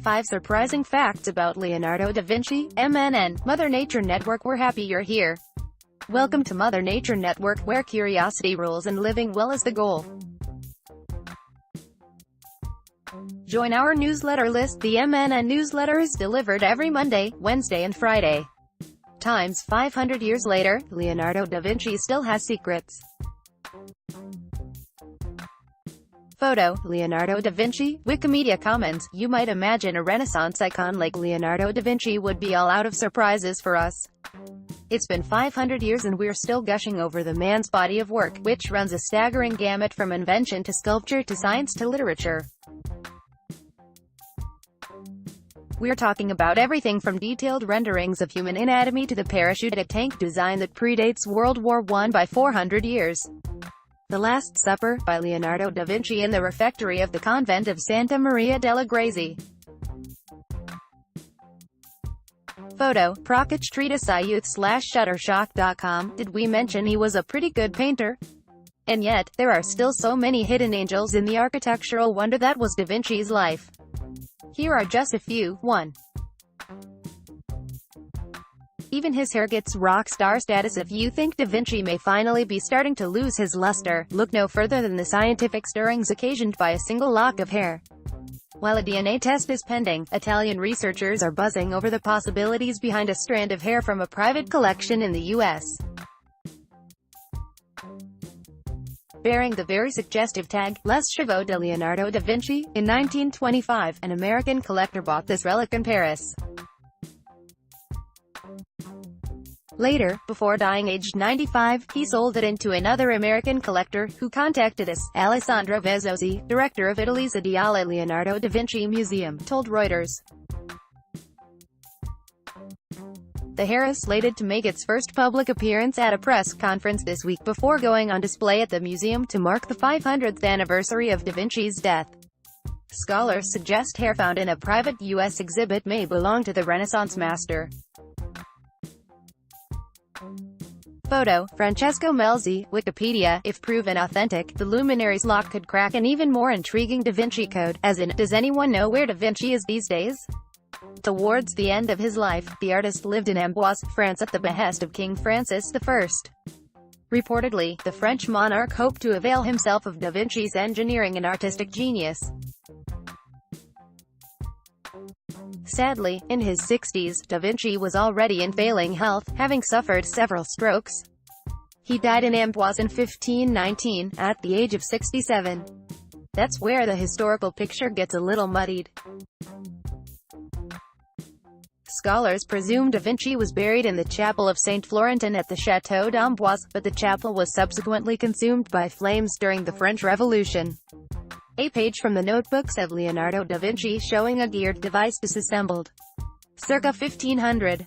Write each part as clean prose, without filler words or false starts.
5 surprising facts about Leonardo da Vinci, MNN, Mother Nature Network. We're happy you're here. Welcome to Mother Nature Network, where curiosity rules and living well is the goal. Join our newsletter list. The MNN newsletter is delivered every Monday, Wednesday and Friday. Times 500 years later, Leonardo da Vinci still has secrets. Photo, Leonardo da Vinci. Wikimedia Commons. You might imagine a Renaissance icon like Leonardo da Vinci would be all out of surprises for us. It's been 500 years and we're still gushing over the man's body of work, which runs a staggering gamut from invention to sculpture to science to literature. We're talking about everything from detailed renderings of human anatomy to the parachute at a tank design that predates World War I by 400 years. The Last Supper, by Leonardo da Vinci in the refectory of the convent of Santa Maria delle Grazie. Photo, Prokach Treatise Shutterstock.com. Did we mention he was a pretty good painter? And yet, there are still so many hidden angels in the architectural wonder that was da Vinci's life. Here are just a few. 1. Even his hair gets rock star status. If you think da Vinci may finally be starting to lose his luster, look no further than the scientific stirrings occasioned by a single lock of hair. While a DNA test is pending, Italian researchers are buzzing over the possibilities behind a strand of hair from a private collection in the U.S. Bearing the very suggestive tag, Les Cheveux de Leonardo da Vinci, in 1925, an American collector bought this relic in Paris. Later, before dying aged 95, he sold it to another American collector, who contacted us. Alessandro Vezzosi, director of Italy's Ideale Leonardo da Vinci Museum, told Reuters. The hair is slated to make its first public appearance at a press conference this week before going on display at the museum to mark the 500th anniversary of da Vinci's death. Scholars suggest hair found in a private U.S. exhibit may belong to the Renaissance master. Photo, Francesco Melzi, Wikipedia. If proven authentic, the luminary's lock could crack an even more intriguing Da Vinci Code, as in, does anyone know where Da Vinci is these days? Towards the end of his life, the artist lived in Amboise, France at the behest of King Francis I. Reportedly, the French monarch hoped to avail himself of Da Vinci's engineering and artistic genius. Sadly, in his 60s, da Vinci was already in failing health, having suffered several strokes. He died in Amboise in 1519, at the age of 67. That's where the historical picture gets a little muddied. Scholars presume da Vinci was buried in the chapel of Saint Florentin at the Château d'Amboise, but the chapel was subsequently consumed by flames during the French Revolution. A page from the notebooks of Leonardo da Vinci showing a geared device disassembled. Circa 1500.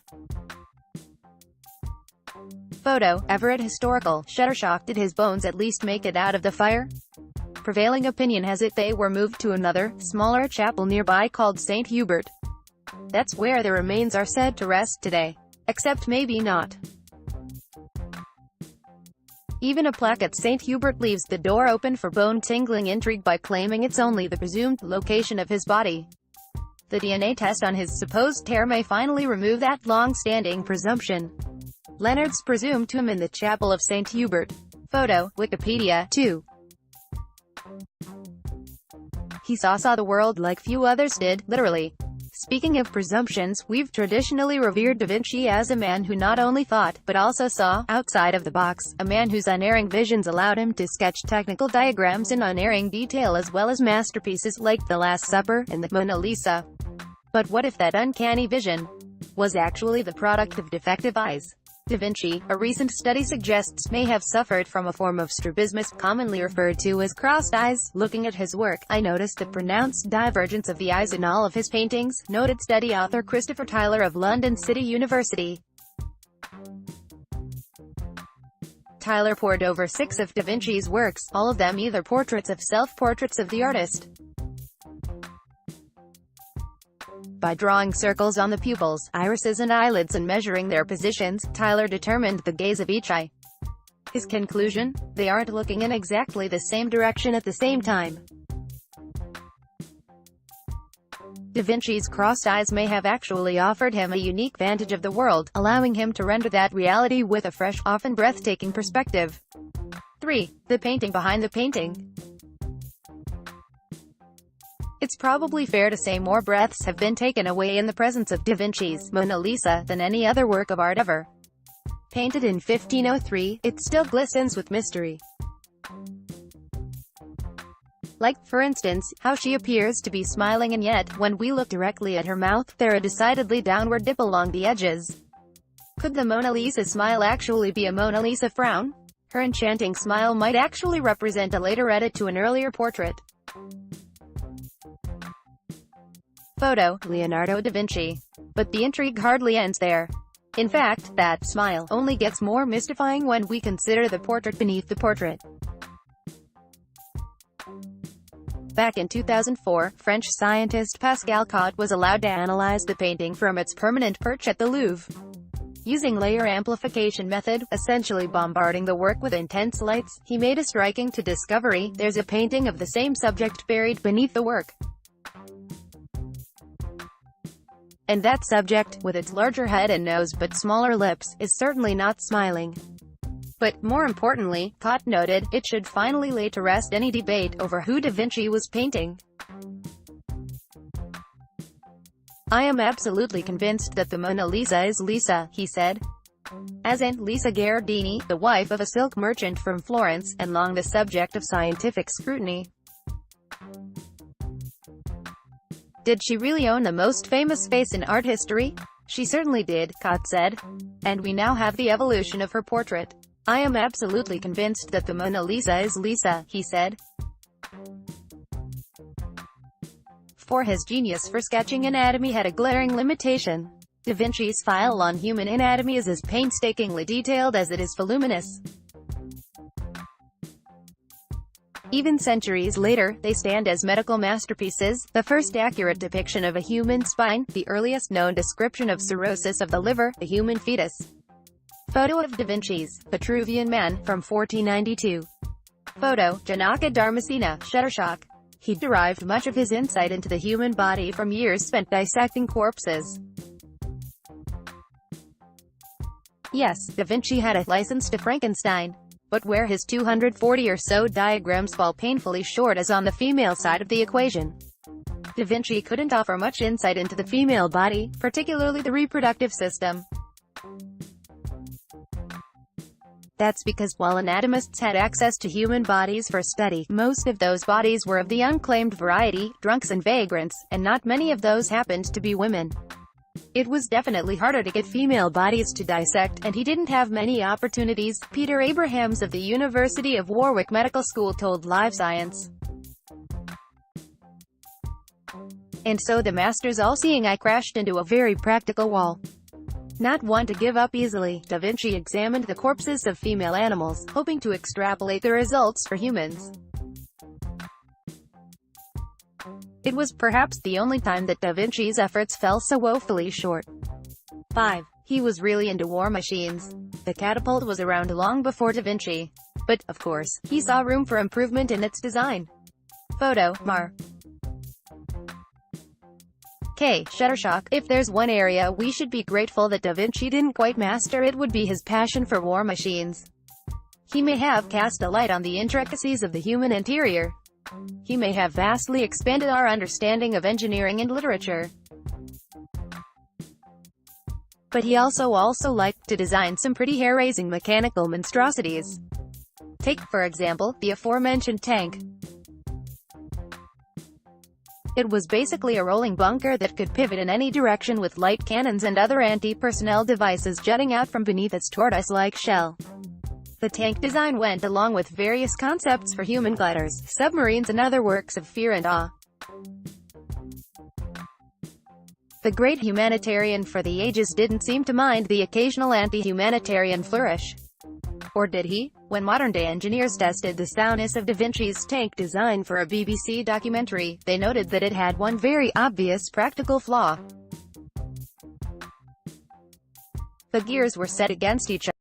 Photo, Everett Historical, Shutterstock. Did his bones at least make it out of the fire? Prevailing opinion has it they were moved to another, smaller chapel nearby called St. Hubert. That's where the remains are said to rest today. Except maybe not. Even a plaque at St. Hubert leaves the door open for bone-tingling intrigue by claiming it's only the presumed location of his body. The DNA test on his supposed hair may finally remove that long-standing presumption. Leonard's presumed to him in the chapel of St. Hubert. Photo, Wikipedia. 2. He saw the world like few others did, literally. Speaking of presumptions, we've traditionally revered da Vinci as a man who not only thought, but also saw, outside of the box, a man whose unerring visions allowed him to sketch technical diagrams in unerring detail as well as masterpieces like The Last Supper and the Mona Lisa. But what if that uncanny vision was actually the product of defective eyes? Da Vinci, a recent study suggests, may have suffered from a form of strabismus, commonly referred to as crossed eyes. Looking at his work, I noticed the pronounced divergence of the eyes in all of his paintings, noted study author Christopher Tyler of London City University. Tyler pored over 6 of da Vinci's works, all of them either portraits of self-portraits of the artist. By drawing circles on the pupils, irises and eyelids and measuring their positions, Tyler determined the gaze of each eye. His conclusion? They aren't looking in exactly the same direction at the same time. Da Vinci's crossed eyes may have actually offered him a unique vantage of the world, allowing him to render that reality with a fresh, often breathtaking perspective. 3. The painting behind the painting. It's probably fair to say more breaths have been taken away in the presence of Da Vinci's Mona Lisa than any other work of art ever. Painted in 1503, it still glistens with mystery. Like, for instance, how she appears to be smiling and yet, when we look directly at her mouth, there a decidedly downward dip along the edges. Could the Mona Lisa smile actually be a Mona Lisa frown? Her enchanting smile might actually represent a later edit to an earlier portrait. Photo: Leonardo da Vinci. But the intrigue hardly ends there. In fact, that smile only gets more mystifying when we consider the portrait beneath the portrait. Back in 2004, French scientist Pascal Cot was allowed to analyze the painting from its permanent perch at the Louvre. Using layer amplification method, essentially bombarding the work with intense lights, he made a striking discovery: there's a painting of the same subject buried beneath the work. And that subject, with its larger head and nose but smaller lips, is certainly not smiling. But, more importantly, Cot noted, it should finally lay to rest any debate over who Da Vinci was painting. I am absolutely convinced that the Mona Lisa is Lisa, he said. As in, Lisa Gherardini, the wife of a silk merchant from Florence, and long the subject of scientific scrutiny. Did she really own the most famous face in art history? She certainly did, Cot said. And we now have the evolution of her portrait. I am absolutely convinced that the Mona Lisa is Lisa, he said. For his genius for sketching anatomy had a glaring limitation. Da Vinci's file on human anatomy is as painstakingly detailed as it is voluminous. Even centuries later, they stand as medical masterpieces, the first accurate depiction of a human spine, the earliest known description of cirrhosis of the liver, the human fetus. Photo of Da Vinci's Vitruvian Man, from 1492. Photo: Janaka Dharmasena, Shutterstock. He derived much of his insight into the human body from years spent dissecting corpses. Yes, Da Vinci had a license to Frankenstein. But where his 240 or so diagrams fall painfully short is on the female side of the equation. Da Vinci couldn't offer much insight into the female body, particularly the reproductive system. That's because while anatomists had access to human bodies for study, most of those bodies were of the unclaimed variety, drunks and vagrants, and not many of those happened to be women. It was definitely harder to get female bodies to dissect, and he didn't have many opportunities, Peter Abrahams of the University of Warwick Medical School told Live Science. And so the master's all-seeing eye crashed into a very practical wall. Not one to give up easily, Da Vinci examined the corpses of female animals, hoping to extrapolate the results for humans. It was perhaps the only time that Da Vinci's efforts fell so woefully short. 5. He was really into war machines. The catapult was around long before Da Vinci. But, of course, he saw room for improvement in its design. Photo: Mar. K. Shutterstock. If there's one area we should be grateful that Da Vinci didn't quite master, it would be his passion for war machines. He may have cast a light on the intricacies of the human interior. He may have vastly expanded our understanding of engineering and literature. But he also liked to design some pretty hair-raising mechanical monstrosities. Take, for example, the aforementioned tank. It was basically a rolling bunker that could pivot in any direction with light cannons and other anti-personnel devices jutting out from beneath its tortoise-like shell. The tank design went along with various concepts for human gliders, submarines and other works of fear and awe. The great humanitarian for the ages didn't seem to mind the occasional anti-humanitarian flourish. Or did he? When modern-day engineers tested the soundness of Da Vinci's tank design for a BBC documentary, they noted that it had one very obvious practical flaw. The gears were set against each other.